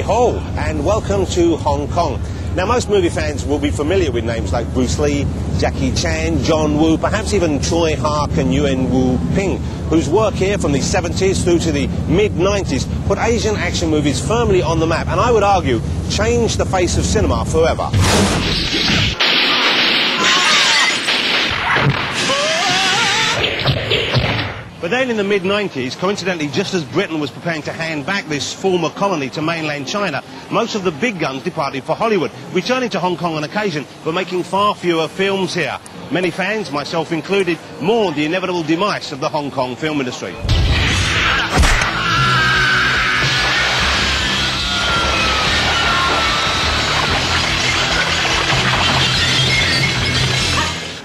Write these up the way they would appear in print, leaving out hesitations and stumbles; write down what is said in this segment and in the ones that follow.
Ho, and welcome to Hong Kong. Now, most movie fans will be familiar with names like Bruce Lee, Jackie Chan, John Woo, perhaps even Choi Hark and Yuen Wu Ping, whose work here from the 70s through to the mid-90s put Asian action movies firmly on the map, and I would argue changed the face of cinema forever. But then in the mid-90s, coincidentally just as Britain was preparing to hand back this former colony to mainland China, most of the big guns departed for Hollywood, returning to Hong Kong on occasion, but making far fewer films here. Many fans, myself included, mourned the inevitable demise of the Hong Kong film industry.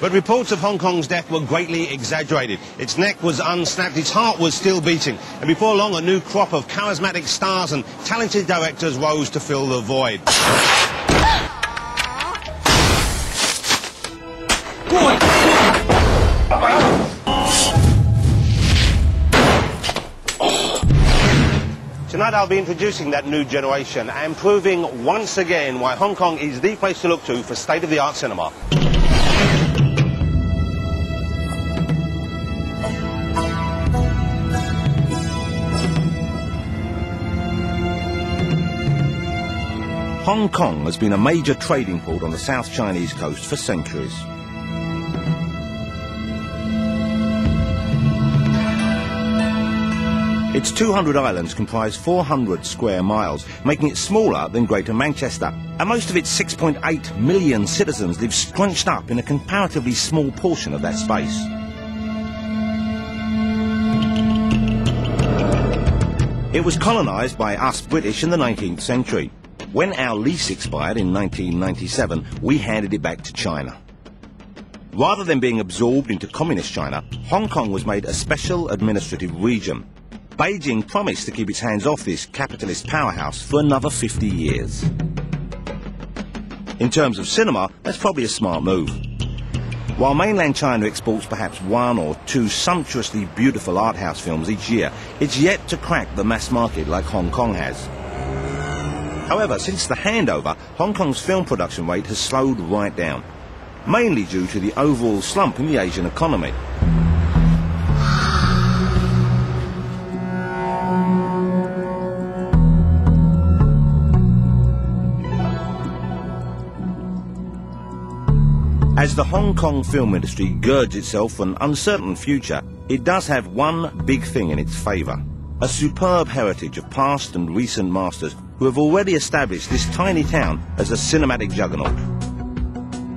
But reports of Hong Kong's death were greatly exaggerated. Its neck was unsnapped, its heart was still beating, and before long a new crop of charismatic stars and talented directors rose to fill the void. Tonight I'll be introducing that new generation and proving once again why Hong Kong is the place to look to for state-of-the-art cinema. Hong Kong has been a major trading port on the South Chinese coast for centuries. Its 200 islands comprise 400 square miles, making it smaller than Greater Manchester. And most of its 6.8 million citizens live scrunched up in a comparatively small portion of that space. It was colonised by us British in the 19th century. When our lease expired in 1997, we handed it back to China. Rather than being absorbed into Communist China, Hong Kong was made a special administrative region. Beijing promised to keep its hands off this capitalist powerhouse for another 50 years. In terms of cinema, that's probably a smart move. While mainland China exports perhaps 1 or 2 sumptuously beautiful art house films each year, it's yet to crack the mass market like Hong Kong has. However, since the handover, Hong Kong's film production rate has slowed right down, mainly due to the overall slump in the Asian economy. As the Hong Kong film industry girds itself for an uncertain future, it does have one big thing in its favour: a superb heritage of past and recent masters who have already established this tiny town as a cinematic juggernaut.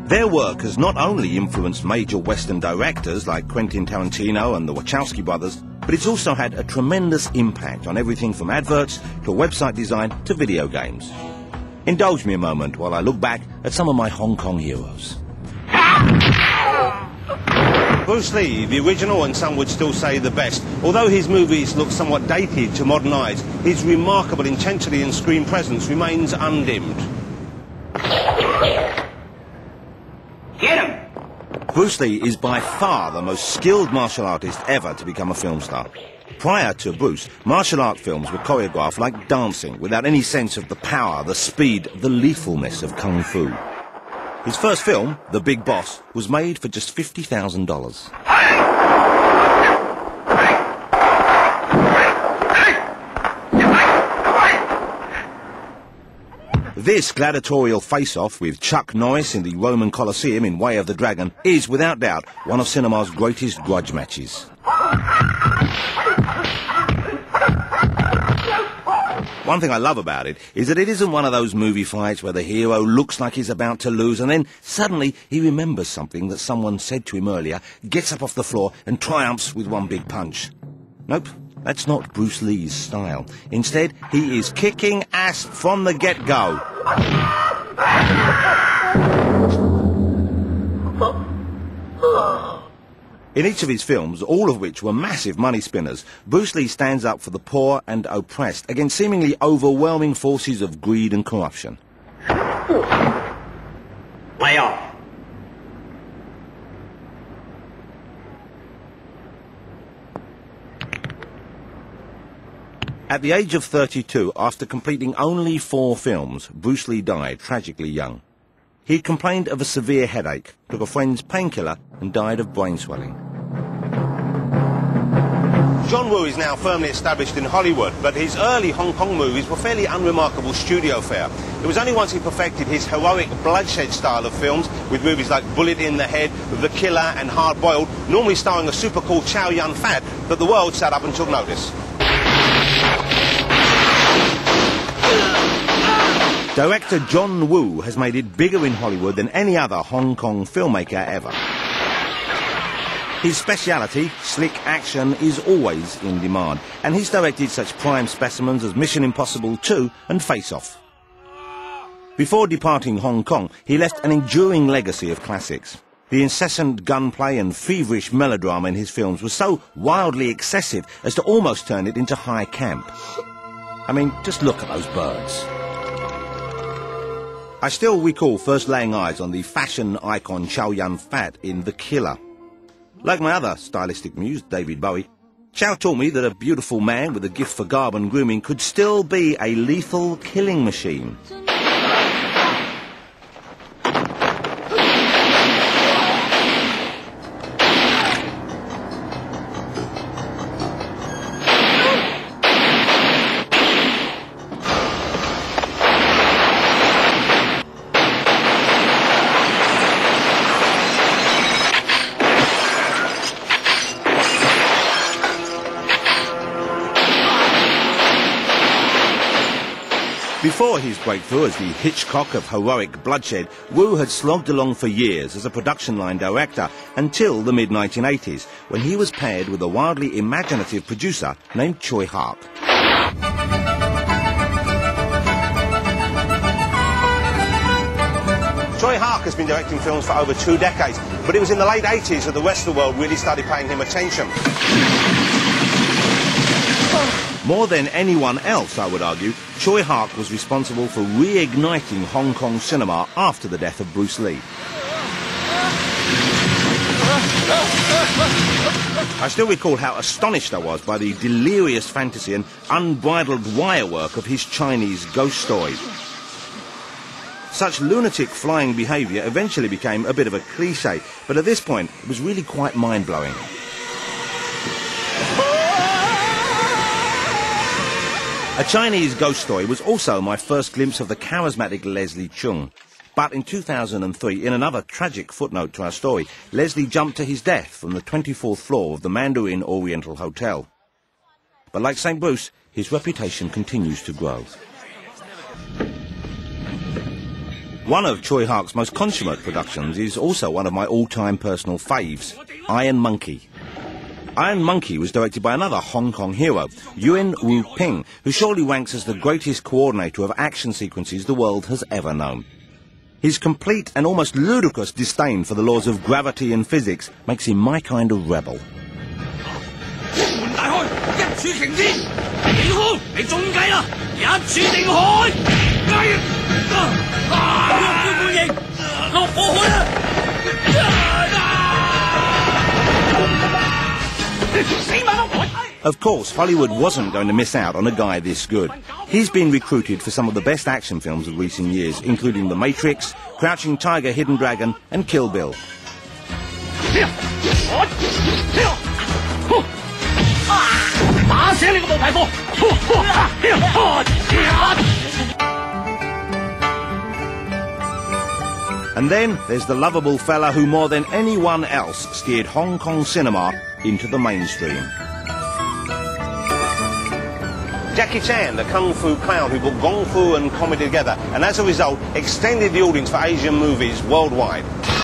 Their work has not only influenced major Western directors like Quentin Tarantino and the Wachowski brothers, but it's also had a tremendous impact on everything from adverts to website design to video games. Indulge me a moment while I look back at some of my Hong Kong heroes. Bruce Lee, the original and some would still say the best. Although his movies look somewhat dated to modern eyes, his remarkable intensity and screen presence remains undimmed. Get him! Bruce Lee is by far the most skilled martial artist ever to become a film star. Prior to Bruce, martial art films were choreographed like dancing, without any sense of the power, the speed, the lethalness of Kung Fu. His first film, The Big Boss, was made for just $50,000. This gladiatorial face-off with Chuck Norris in the Roman Colosseum in Way of the Dragon is, without doubt, one of cinema's greatest grudge matches. One thing I love about it is that it isn't one of those movie fights where the hero looks like he's about to lose and then suddenly he remembers something that someone said to him earlier, gets up off the floor and triumphs with one big punch. Nope, that's not Bruce Lee's style. Instead, he is kicking ass from the get-go. In each of his films, all of which were massive money spinners, Bruce Lee stands up for the poor and oppressed against seemingly overwhelming forces of greed and corruption. Lay off. At the age of 32, after completing only 4 films, Bruce Lee died tragically young. He had complained of a severe headache, took a friend's painkiller and died of brain swelling. John Woo is now firmly established in Hollywood, but his early Hong Kong movies were fairly unremarkable studio fare. It was only once he perfected his heroic bloodshed style of films, with movies like Bullet in the Head, The Killer and Hard Boiled, normally starring a super cool Chow Yun-fat, that the world sat up and took notice. Director John Woo has made it bigger in Hollywood than any other Hong Kong filmmaker ever. His speciality, slick action, is always in demand, and he's directed such prime specimens as Mission Impossible 2 and Face Off. Before departing Hong Kong, he left an enduring legacy of classics. The incessant gunplay and feverish melodrama in his films was so wildly excessive as to almost turn it into high camp. I mean, just look at those birds. I still recall first laying eyes on the fashion icon Chow Yun-fat in The Killer. Like my other stylistic muse, David Bowie, Chow taught me that a beautiful man with a gift for garb and grooming could still be a lethal killing machine. Before his breakthrough as the Hitchcock of heroic bloodshed, Woo had slogged along for years as a production line director until the mid-1980s, when he was paired with a wildly imaginative producer named Tsui Hark. Tsui Hark has been directing films for over 2 decades, but it was in the late 80s that the rest of the world really started paying him attention. More than anyone else, I would argue, Tsui Hark was responsible for reigniting Hong Kong cinema after the death of Bruce Lee. I still recall how astonished I was by the delirious fantasy and unbridled wirework of his Chinese ghost story. Such lunatic flying behaviour eventually became a bit of a cliché, but at this point it was really quite mind-blowing. A Chinese Ghost Story was also my first glimpse of the charismatic Leslie Cheung. But in 2003, in another tragic footnote to our story, Leslie jumped to his death from the 24th floor of the Mandarin Oriental Hotel. But like St. Bruce, his reputation continues to grow. One of Tsui Hark's most consummate productions is also one of my all-time personal faves, Iron Monkey. Iron Monkey was directed by another Hong Kong hero, Yuen Wu-ping, who surely ranks as the greatest coordinator of action sequences the world has ever known. His complete and almost ludicrous disdain for the laws of gravity and physics makes him my kind of rebel. Of course, Hollywood wasn't going to miss out on a guy this good. He's been recruited for some of the best action films of recent years, including The Matrix, Crouching Tiger, Hidden Dragon, and Kill Bill. And then there's the lovable fella who more than anyone else steered Hong Kong cinema into the mainstream. Jackie Chan, the kung fu clown who brought kung fu and comedy together, and as a result extended the audience for Asian movies worldwide.